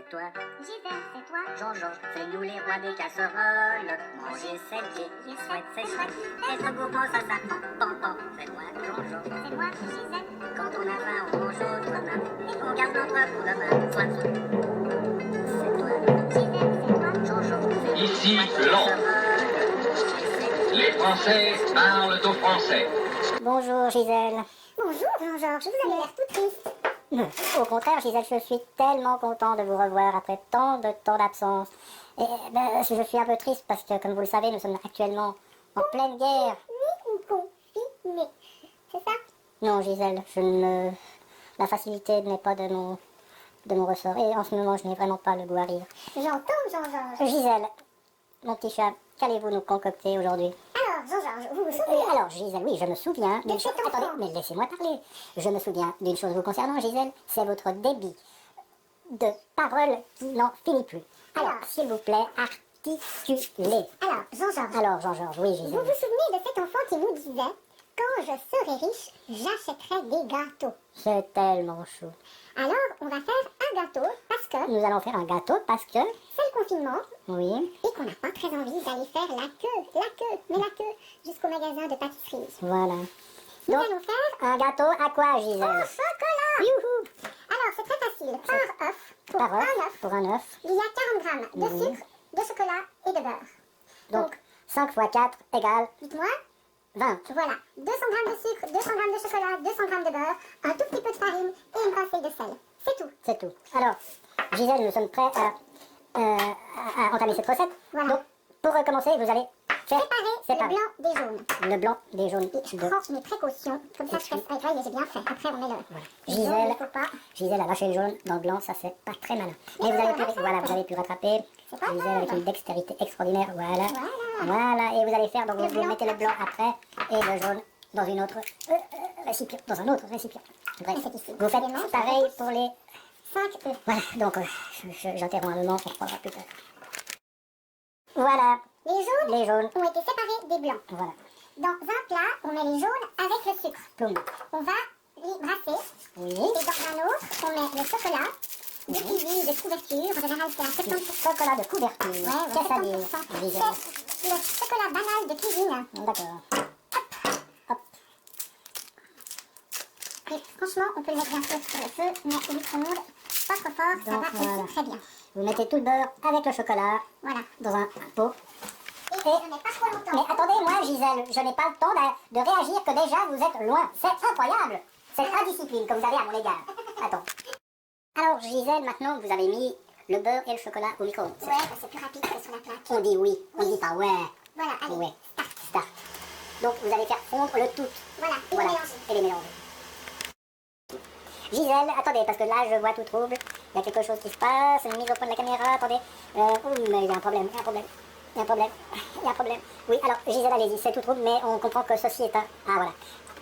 c'est toi. Gisèle, c'est toi. Jean-Jean, c'est nous les rois des casseroles. Manger, c'est gai, chouette, c'est chouette. Être gourmand, ça s'apprend. Pan, c'est moi, Jean-Jean. C'est moi, Gisèle. Quand on a faim, on mange autrement. Et on garde notre pour demain. Soit. C'est toi. Gisèle, c'est toi. Jean-Jean, c'est nous Ici, les rois des Londres. casseroles. Les Français parlent aux Français. Bonjour Gisèle. Bonjour, Jean-Georges. Vous avez l'air tout triste. Au contraire Gisèle, je suis tellement content de vous revoir après tant de temps d'absence. Et je suis un peu triste parce que, comme vous le savez, nous sommes actuellement en pleine guerre. Ni ou confiné. C'est ça? Non Gisèle, la facilité n'est pas de mon ressort. Et en ce moment, je n'ai vraiment pas le goût à rire. J'entends, Jean-Georges. Gisèle, mon petit chat, qu'allez-vous nous concocter aujourd'hui? Alors, Jean-Georges, vous vous souvenez? Alors Gisèle, oui, je me souviens d'une chose. cet enfant. Attendez, mais laissez-moi parler. Je me souviens d'une chose vous concernant, Gisèle, c'est votre débit de parole qui n'en finit plus. Alors, s'il vous plaît, articulez. Alors, Jean-Georges. Alors, Jean-Georges, oui, Vous Gisèle. vous souvenez de cet enfant qui nous disait « Quand je serai riche, j'achèterai des gâteaux. C'est tellement chou. » Alors, on va faire un gâteau parce que Nous allons faire un gâteau parce que, c'est le confinement oui, et qu'on n'a pas très envie d'aller faire la queue jusqu'au magasin de pâtisserie. voilà. Nous Donc, allons faire un gâteau à quoi, au Gisèle? chocolat. Youhou! Alors, c'est très facile. Par œuf, Pour un œuf, il y a 40 grammes de Oui. sucre, de chocolat et de beurre. donc 5 x 4 égale Dites-moi, 20. voilà, 200 grammes de sucre, 200 grammes de chocolat, 200 grammes de beurre, un tout petit peu de farine et une pincée de sel. C'est tout. C'est tout. Alors, Gisèle, nous sommes prêts à entamer cette recette. Voilà. Donc, pour recommencer, vous allez faire Séparer le blanc des jaunes. le blanc des jaunes. Et je prends mes précautions, comme ça je fais avec et j'ai bien fait. Après on met le jaune, Gisèle, il faut pas. Gisèle a lâché le jaune dans le blanc, ça c'est pas très malin. Mais vous avez pu, voilà, vous avez pu rattraper. C'est pas Gisèle grave. avec une dextérité extraordinaire, voilà. Voilà. Voilà, et vous allez faire, donc Le vous blanc mettez le blanc après et le jaune dans une autre récipient, dans un autre récipient. Bref, C'est ici. vous faites Évidemment, pareil pour les... 5 œufs. Voilà, donc j'interromps un moment, on reprendra plus tard. Voilà, Les jaunes les jaunes, ont été séparés des blancs. voilà. Dans un plat, on met les jaunes avec le sucre. Ploum. On va les brasser. Oui. Et dans un autre, on met le chocolat, de cuisine, de couverture. En général, c'est à 70%. Chocolat de couverture. Ouais, Qu'est-ce que ça dit, 70%. Gisèle? C'est le chocolat banal de cuisine. D'accord. Hop. Et franchement, on peut le mettre bien sûr sur le feu, mais au micro-ondes, pas trop fort, ça Donc, va voilà. aussi très bien. Vous mettez tout le beurre avec le chocolat Voilà. dans un pot. Et je mets pas trop Mais longtemps. attendez, moi, Gisèle, je n'ai pas le temps de réagir que déjà vous êtes loin. C'est incroyable. Cette indiscipline que vous avez à mon égard. Attends. Alors, Gisèle, maintenant, vous avez mis le beurre et le chocolat au micro-ondes. Ouais, bah, c'est plus rapide que sur la plaque. On dit oui, on dit pas ouais. Voilà, allez, Ouais. Start. Donc, vous allez faire fondre le tout. voilà, et Voilà. mélanger. Et les mélanger. Gisèle, attendez, parce que là, je vois tout trouble. Il y a quelque chose qui se passe. Une mise au point de la caméra. Attendez. Mais il y a un problème. Oui, alors, Gisèle, allez-y, c'est tout trouble, mais on comprend que ceci est un... Ah, voilà.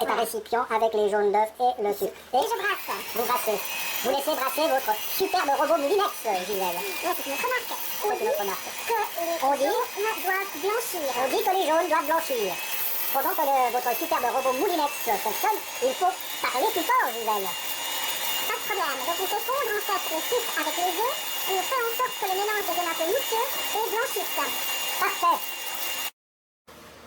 Est un récipient avec les jaunes d'œufs et le sucre. Et je brasse. Vous brassez. Vous laissez brasser votre superbe robot Moulinex, Gisèle. Ouais, c'est notre marque. C'est notre marque. Que les On dit- jaunes doivent blanchir. On dit que les jaunes doivent blanchir. Pendant que votre superbe robot Moulinex fonctionne, il faut parler plus fort, Gisèle. Pas de problème. Donc on fait fondre en fait le sucre avec les œufs et on fait en sorte que le mélange devienne un peu mousseux et blanchisse. Parfait.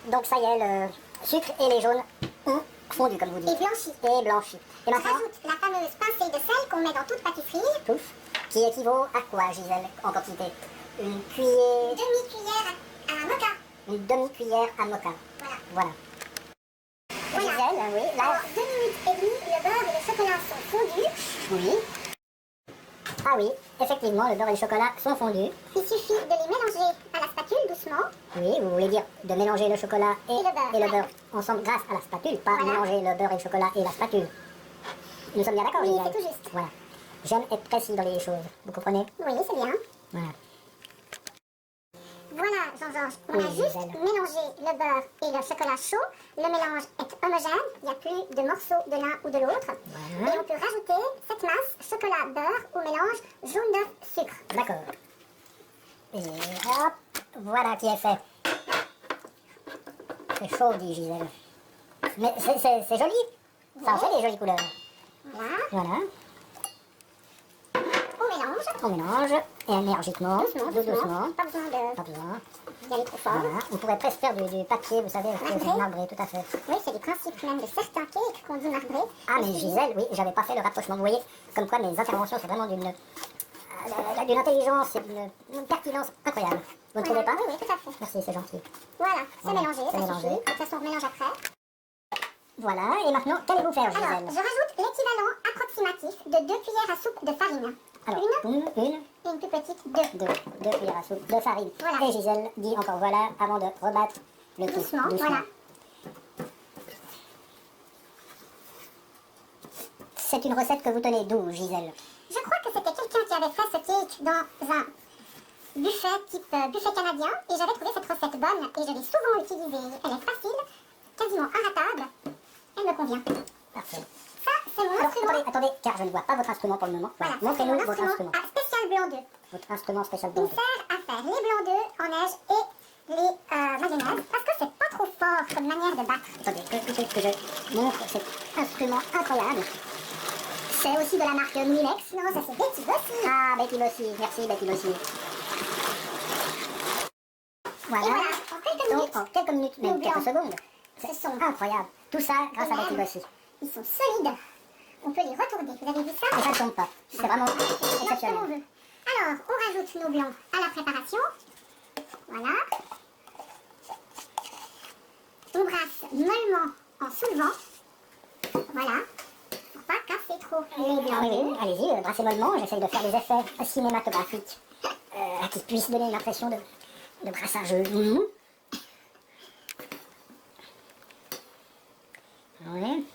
Donc ça y est, le sucre et les jaunes ont fondu, comme vous dites. Et blanchi. Et blanchi. Et On maintenant, rajoute la fameuse pincée de sel qu'on met dans toute pâtisserie. pouf, qui équivaut à quoi, Gisèle, en quantité? Une Une cuillère, demi-cuillère à mocha. une demi-cuillère à mocha. Voilà. Voilà. Voilà. Gisèle, oui, En là, 2 minutes et demie, le beurre et le chocolat sont fondus. oui. Ah oui, effectivement, le beurre et le chocolat sont fondus. Il suffit de les mélanger à la spatule doucement. Oui, vous voulez dire de mélanger le chocolat et, le beurre. ensemble grâce à la spatule, pas Voilà. mélanger le beurre et le chocolat et la spatule. Nous sommes bien d'accord, Oui, Gisèle? c'est tout juste. Voilà. J'aime être précis dans les choses, vous comprenez? Oui, c'est bien. Voilà. Voilà, Jean-Georges, on Oui, a juste Gisèle. mélangé le beurre et le chocolat chaud. Le mélange est homogène, il n'y a plus de morceaux de l'un ou de l'autre. Voilà. Et on peut rajouter cette masse chocolat-beurre au mélange jaune d'œuf sucre. D'accord. Et hop, voilà qui est fait. C'est chaud, dit Gisèle. Mais c'est joli. Ça en fait des jolies couleurs. Voilà, Voilà. on mélange. On mélange énergiquement, Doucement. doucement. Pas besoin Pas besoin. d'y aller trop fort. Voilà. On pourrait presque faire du papier, vous savez, avec Marbré. marbré, tout à fait. Oui, c'est du principe même de certains cakes qu'on dit marbré. Ah, mais Gisèle, oui, j'avais pas fait le rapprochement. Vous voyez, comme quoi mes interventions, c'est vraiment d'une intelligence et d'une pertinence incroyable. Vous ne trouvez pas? Oui, tout à fait. Merci, c'est gentil. Voilà, c'est Voilà, mélangé, c'est ça mélangé. suffit. De toute façon, on mélange après. Voilà, et maintenant, qu'allez-vous faire, Alors, Gisèle? je rajoute l'équivalent approximatif de 2 cuillères à soupe de farine. Alors, Une une, et une plus petite, 2. deux cuillères à soupe de farine. Voilà. Et Gisèle dit encore voilà avant de rebattre le tout. Doucement, voilà. C'est une recette que vous tenez d'où, Gisèle? Je crois que c'était quelqu'un qui avait fait ce cake dans un buffet type buffet canadien et j'avais trouvé cette recette bonne et je l'ai souvent utilisée. Elle est facile, quasiment inratable. Elle me convient. Parfait. Ça, c'est mon Alors, instrument. attendez, car je ne vois pas votre instrument pour le moment. Voilà, Voilà, montrez-nous c'est mon votre instrument. spécial blanc d'œuf. Votre instrument spécial Il blanc. sert à faire les blancs d'œufs en neige et les mayonnaises parce que c'est pas trop fort comme manière de battre. Attendez, que je montre cet instrument incroyable. C'est aussi de la marque Moulinex. Non, ça c'est Betty Bossy. Ah, Betty Bossy, merci Betty Bossy. Voilà. Et voilà, en quelques Donc, minutes, en quelques minutes, même nos quelques blancs secondes. se C'est sont incroyable. Tout ça grâce à Betty Bossy. Ils sont solides. On peut les retourner. Vous avez vu ça? Et ça ne tombe pas. C'est vraiment Comme on exceptionnel. veut. Alors, on rajoute nos blancs à la préparation. Voilà. On brasse mollement en soulevant. Voilà. Pour pas casser trop les blancs. Oui, oui, allez-y, brassez mollement. J'essaye de faire des effets cinématographiques qui puissent donner une impression de brassage. Oui.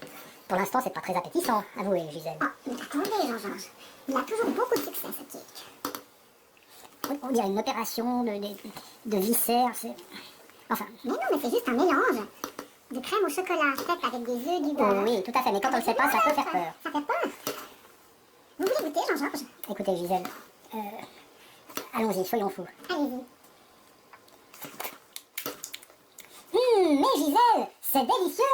Pour l'instant, c'est pas très appétissant, avouez, Gisèle. Ah, mais attendez, Jean-Georges. Il a toujours beaucoup de succès, ce cake. On dirait une opération de viscères. Enfin, Mais non, mais c'est juste un mélange de crème au chocolat faite avec des œufs, du beurre. oui, tout à fait. Mais quand on ne le sait pas, ça peut faire peur. Ça fait peur. Vous voulez goûter, Jean-Georges? Écoutez, Gisèle, allons-y, soyons fous. Allez-y. Mais Gisèle, c'est délicieux.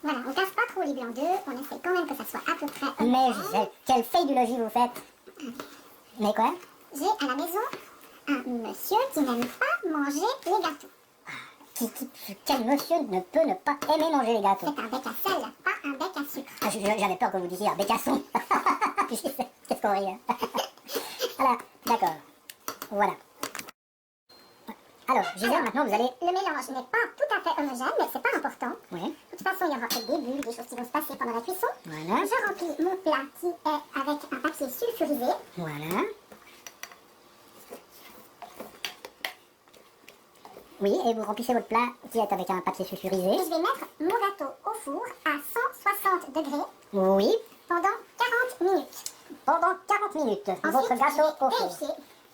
Voilà, on casse pas trop les blancs d'œufs, on essaie quand même que ça soit à peu près... Mais Gisèle, quelle feuille du logis vous faites? Mais quoi? J'ai à la maison un monsieur qui n'aime pas manger les gâteaux. Quel monsieur ne peut ne pas aimer manger les gâteaux? C'est un bec à sel, pas un bec à sucre. Ah, j'avais peur que vous disiez un bécasson. Qu'est-ce qu'on rit, hein? Voilà, d'accord. Voilà. Alors, Gisèle, maintenant vous allez... Le mélange n'est pas tout à fait homogène, mais c'est pas important. Oui, De toute façon, il y aura peut-être des bulles, des choses qui vont se passer pendant la cuisson. voilà, Je remplis mon plat qui est avec un papier sulfurisé. voilà. Oui, et vous remplissez votre plat qui est avec un papier sulfurisé. Et je vais mettre mon gâteau au four à 160 degrés Oui, pendant 40 minutes. pendant 40 minutes. Votre Ensuite, gâteau je au vais four. vérifier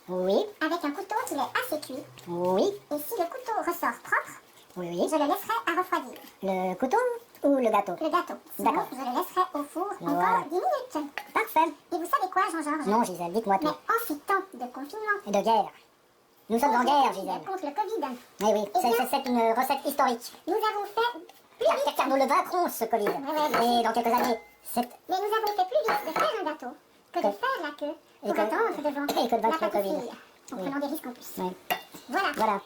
Oui, avec un couteau qu'il est assez cuit. oui, Et si le couteau ressort propre, oui, je le laisserai à refroidir. Le couteau ou le gâteau? Le gâteau. Sinon, D'accord. je le laisserai au four Voilà. encore 10 minutes. Parfait. Et vous savez quoi, Jean-Georges? Non, Gisèle, dites-moi Mais tout. en ces temps de confinement, Et de guerre. Nous sommes en guerre, Gisèle. contre le Covid, Oui, oui, c'est une recette historique. nous avons fait plus vite. Car nous le vaincrons, ce Covid. Et dans quelques années, c'est... Mais nous avons fait plus vite de faire un gâteau que de faire la queue pour que- attendre devant et que de la vaincre le pâtisserie. Covid. En Oui. prenant des risques en plus. Oui. Voilà. Voilà.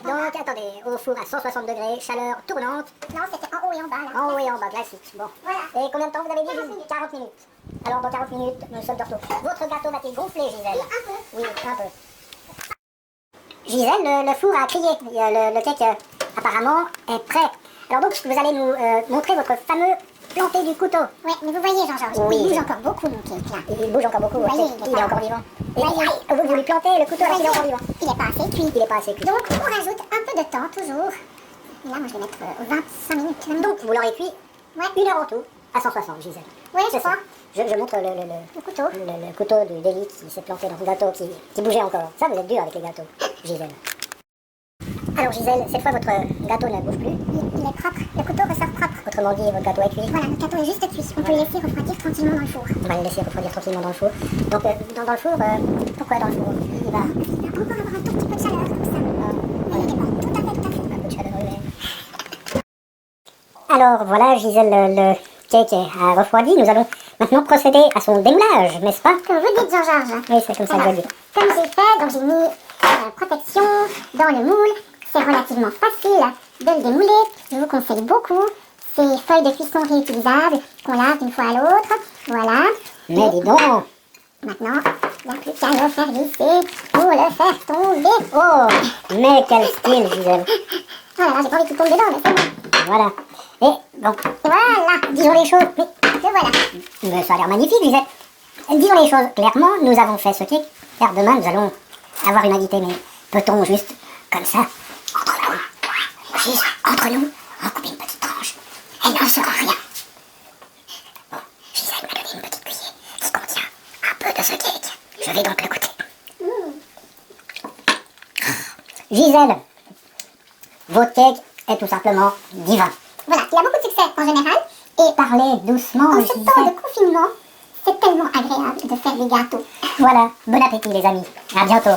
Donc, attendez, au four à 160 degrés, chaleur tournante, Non, c'était en haut et en bas. Là. en haut et en bas, classique. Bon. Voilà. Et combien de temps vous avez 40 dit? minutes. 40 minutes. Alors, dans 40 minutes, nous sommes de retour. Votre gâteau va-t-il gonfler, Gisèle? Un peu. Oui, un peu. Gisèle, le four a crié. Le cake, apparemment, est prêt. Alors donc, vous allez nous montrer votre fameux planté du couteau. Ouais, mais vous voyez, Jean-Georges, Oui. il bouge encore beaucoup, mon cake, là. Il bouge encore beaucoup. Voyez, Il est encore vivant. Et Voyez. vous lui plantez le couteau alors qu'il est encore vivant. Il n'est pas assez cuit. Il n'est pas assez cuit. Donc, on rajoute un peu de temps, toujours. Et là, moi, je vais mettre 25 minutes. Donc, vous l'aurez cuit Ouais. 1 heure en tout, à 160, Gisèle. Ouais, je C'est ça. crois. Je montre Le couteau. le couteau d'élite qui s'est planté dans son gâteau, qui bougeait encore. Ça, vous êtes dur avec les gâteaux, Gisèle. Alors, Gisèle, cette fois, votre gâteau ne bouge plus. Il est propre. Le couteau ressort propre. Autrement dit, votre gâteau est cuit. Voilà, le gâteau est juste cuit. On peut le laisser refroidir tranquillement dans le four. On va le laisser refroidir tranquillement dans le four. Donc, dans le four, pourquoi dans le four? Il va... Il va encore avoir un tout petit peu de chaleur, comme ça. Mais il n'est pas tout à fait. Un peu de chaleur humaine. Alors, voilà, Gisèle, le cake a refroidi, nous allons maintenant procéder à son démoulage, n'est-ce pas? Comme vous dites, Jean-Georges. Oui, c'est comme ça que je Alors, le dis. comme j'ai fait, donc j'ai mis la protection dans le moule. C'est relativement facile de le démouler. Je vous conseille beaucoup ces feuilles de cuisson réutilisables qu'on lave d'une fois à l'autre. Voilà. Mais dis donc! Maintenant, il n'y a plus qu'à le faire glisser pour le faire tomber. Oh! Mais quel style, Gisèle! Oh là là, j'ai pas envie qu'il tombe dedans, mais c'est bon. Voilà. Et bon, Voilà. disons les choses. Oui, le voilà. Mais ça a l'air magnifique, Gisèle. Disons les choses clairement, nous avons fait ce cake, car demain nous allons avoir une invitée, mais peut-on juste, comme ça, entre nous, juste entre nous, en couper une petite tranche? Elle n'en saura rien. Bon, Gisèle m'a donné une petite cuillère qui contient un peu de ce cake. Je vais donc le goûter. Gisèle, votre cake est tout simplement divin. Voilà, il a beaucoup de succès en général. Et Parlez doucement, en ce temps Gisèle. de confinement, c'est tellement agréable de faire des gâteaux. Voilà, bon appétit les amis. À bientôt.